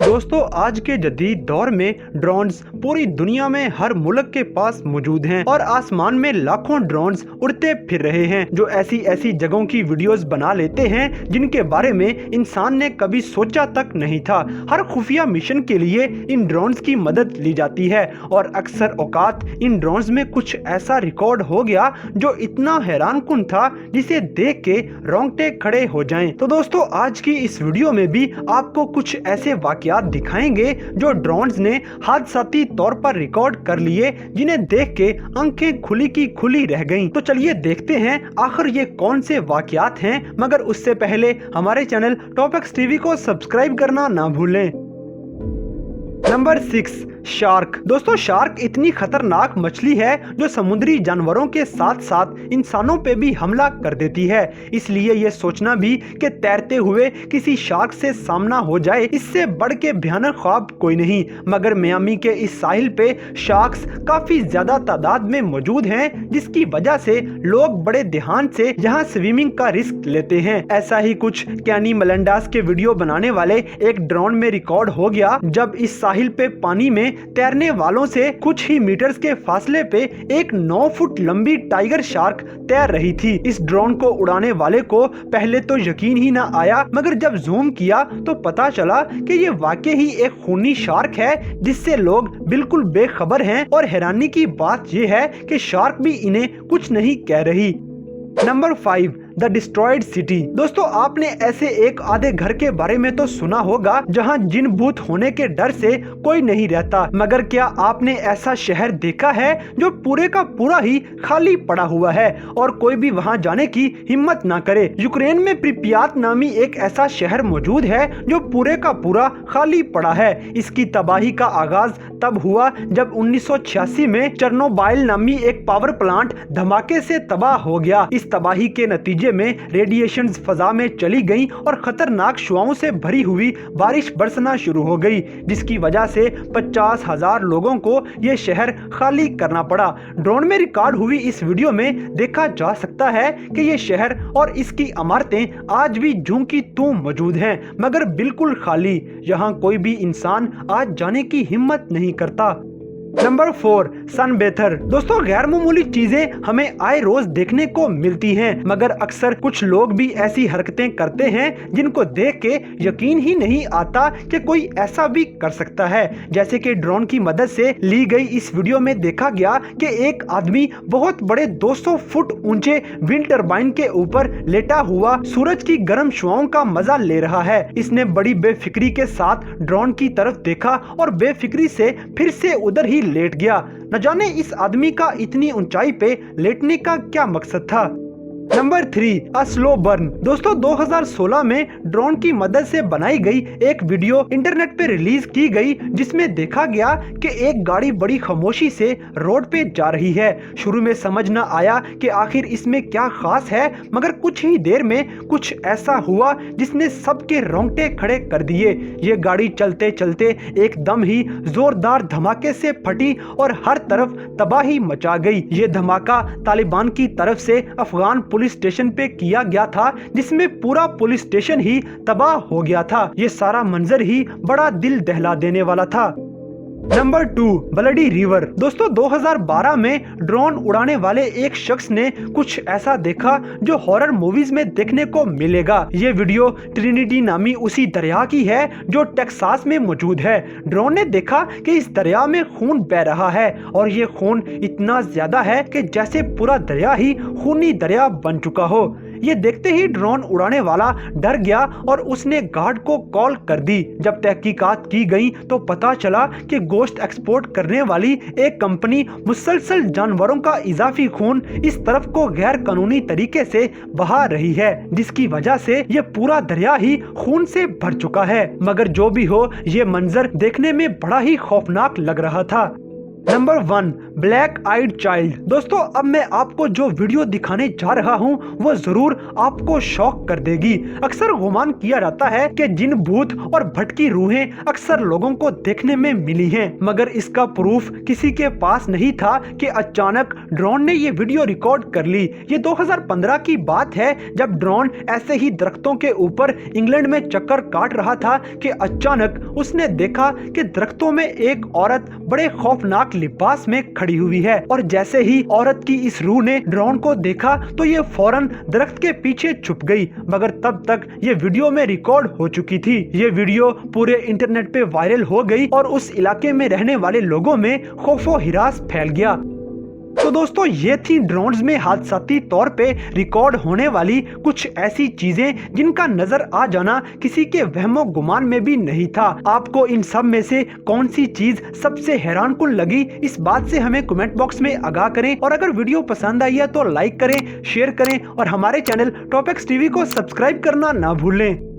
दोस्तों आज के जदीद दौर में ड्रोन्स पूरी दुनिया में हर मुल्क के पास मौजूद हैं और आसमान में लाखों ड्रोन्स उड़ते फिर रहे हैं जो ऐसी ऐसी जगहों की वीडियोस बना लेते हैं जिनके बारे में इंसान ने कभी सोचा तक नहीं था। हर खुफिया मिशन के लिए इन ड्रोन्स की मदद ली जाती है और अक्सर औकात इन ड्रोन्स में कुछ ऐसा रिकॉर्ड हो गया जो इतना हैरानकुन था जिसे देख के रोंगटे खड़े हो जाएं। तो दोस्तों आज की इस वीडियो में भी आपको कुछ ऐसे वाकयात दिखाएंगे जो ड्रोन्स ने हादसाती तौर पर रिकॉर्ड कर लिए, जिन्हें देख के आंखें खुली की खुली रह गईं। तो चलिए देखते हैं आखिर ये कौन से वाकयात हैं, मगर उससे पहले हमारे चैनल टॉपिक्स टीवी को सब्सक्राइब करना ना भूलें। Number 6, shark. दोस्तों शार्क इतनी खतरनाक मछली है जो समुद्री जानवरों के साथ साथ इंसानों पे भी हमला कर देती है, इसलिए ये सोचना भी कि तैरते हुए किसी शार्क से सामना हो जाए इससे बढ़ के भयानक ख्वाब कोई नहीं। मगर मियामी के इस साहिल पे शार्क्स काफी ज्यादा तादाद में मौजूद हैं, जिसकी वजह से लोग बड़े ध्यान से यहाँ स्विमिंग का रिस्क लेते हैं। ऐसा ही कुछ कैनी मेलेंडास के वीडियो बनाने वाले एक ड्रोन में रिकॉर्ड हो गया जब इस साहिल पे पानी में तैरने वालों से कुछ ही मीटर्स के फासले पे एक 9 फुट लंबी टाइगर शार्क तैर रही थी। इस ड्रोन को उड़ाने वाले को पहले तो यकीन ही ना आया, मगर जब जूम किया तो पता चला कि ये वाकई ही एक खूनी शार्क है जिससे लोग बिल्कुल बेखबर हैं। और हैरानी की बात ये है कि शार्क भी इन्हें कुछ नहीं कह रही। Number 5, the destroyed city. दोस्तों आपने ऐसे एक आधे घर के बारे में तो सुना होगा जहां जिन भूत होने के डर से कोई नहीं रहता, मगर क्या आपने ऐसा शहर देखा है जो पूरे का पूरा ही खाली पड़ा हुआ है और कोई भी वहां जाने की हिम्मत ना करे। यूक्रेन में प्रिपियात नामी एक ऐसा शहर मौजूद है जो पूरे का पूरा खाली पड़ा है। इसकी तबाही का आगाज तब हुआ जब 1986 में चेर्नोबाइल नामी एक पावर प्लांट धमाके से तबाह हो गया। इस तबाही के नतीजे में रेडिएशन फजा में चली गई और खतरनाक शुआओं से भरी हुई बारिश बरसना शुरू हो गई, जिसकी वजह से 50,000 लोगों को यह शहर खाली करना पड़ा। ड्रोन में रिकॉर्ड हुई इस वीडियो में देखा जा सकता है कि यह शहर और इसकी इमारतें आज भी जूं की त्यों मौजूद हैं, मगर बिल्कुल खाली। यहाँ कोई भी इंसान आज जाने की हिम्मत नहीं करता। नंबर 4, सनबेथर। दोस्तों गैर मामूली चीजें हमें आए रोज देखने को मिलती हैं, मगर अक्सर कुछ लोग भी ऐसी हरकतें करते हैं जिनको देख के यकीन ही नहीं आता कि कोई ऐसा भी कर सकता है। जैसे कि ड्रोन की मदद से ली गई इस वीडियो में देखा गया कि एक आदमी बहुत बड़े 200 फुट ऊंचे विंड टर्बाइन के ऊपर लेटा हुआ सूरज की गर्म शुआओं का मजा ले रहा है। इसने बड़ी बेफिक्री के साथ ड्रोन की तरफ देखा और बेफिक्री से फिर से उधर ही लेट गया। न जाने इस आदमी का इतनी ऊंचाई पे लेटने का क्या मकसद था। Number 3, a slow burn. दोस्तों 2016 में ड्रोन की मदद से बनाई गई एक वीडियो इंटरनेट पे रिलीज की गई जिसमें देखा गया कि एक गाड़ी बड़ी खामोशी से रोड पे जा रही है। शुरू में समझ न आया कि आखिर इसमें क्या खास है, मगर कुछ ही देर में कुछ ऐसा हुआ जिसने सबके रोंगटे खड़े कर दिए। ये गाड़ी चलते चलते एकदम ही जोरदार धमाके से फटी और हर तरफ तबाही मचा गई। ये धमाका तालिबान की तरफ से अफगान पुलिस स्टेशन पे किया गया था, जिसमें पूरा पुलिस स्टेशन ही तबाह हो गया था। ये सारा मंजर ही बड़ा दिल दहला देने वाला था। Number 2, bloody river. दोस्तों 2012 में ड्रोन उड़ाने वाले एक शख्स ने कुछ ऐसा देखा जो हॉरर मूवीज में देखने को मिलेगा। ये वीडियो ट्रिनिटी नामी उसी दरिया की है जो टेक्सास में मौजूद है। ड्रोन ने देखा कि इस दरिया में खून बह रहा है और ये खून इतना ज्यादा है कि जैसे पूरा दरिया ही खूनी दरिया बन चुका हो। ये देखते ही ड्रोन उड़ाने वाला डर गया और उसने गार्ड को कॉल कर दी। जब तहकीकात की गई तो पता चला कि गोश्त एक्सपोर्ट करने वाली एक कंपनी मुसलसल जानवरों का इजाफी खून इस तरफ को गैर कानूनी तरीके से बहा रही है, जिसकी वजह से ये पूरा दरिया ही खून से भर चुका है। मगर जो भी हो, ये मंजर देखने में बड़ा ही खौफनाक लग रहा था। नंबर 1, ब्लैक आइड चाइल्ड। दोस्तों अब मैं आपको जो वीडियो दिखाने जा रहा हूं वो जरूर आपको शॉक कर देगी। अक्सर गुमान किया जाता है कि जिन भूत और भटकी रूहें अक्सर लोगों को देखने में मिली हैं, मगर इसका प्रूफ किसी के पास नहीं था कि अचानक ड्रोन ने ये वीडियो रिकॉर्ड कर ली। ये 2015 की बात है जब ड्रोन ऐसे ही दरख्तों के ऊपर इंग्लैंड में चक्कर काट रहा था कि अचानक उसने देखा कि दरख्तों में एक औरत बड़े खौफनाक लिबास में खड़ी हुई है, और जैसे ही औरत की इस रूह ने ड्रोन को देखा तो ये फौरन दरख्त के पीछे छुप गई, मगर तब तक ये वीडियो में रिकॉर्ड हो चुकी थी। ये वीडियो पूरे इंटरनेट पे वायरल हो गई और उस इलाके में रहने वाले लोगों में खौफो हिरास फैल गया। तो दोस्तों ये थी ड्रोन्स में हादसाती तौर पे रिकॉर्ड होने वाली कुछ ऐसी चीजें जिनका नजर आ जाना किसी के वहमो गुमान में भी नहीं था। आपको इन सब में से कौन सी चीज सबसे हैरानकुन लगी, इस बात से हमें कमेंट बॉक्स में आगाह करें। और अगर वीडियो पसंद आई है तो लाइक करें, शेयर करें और हमारे चैनल टॉप एक्स टीवी को सब्सक्राइब करना ना भूलें।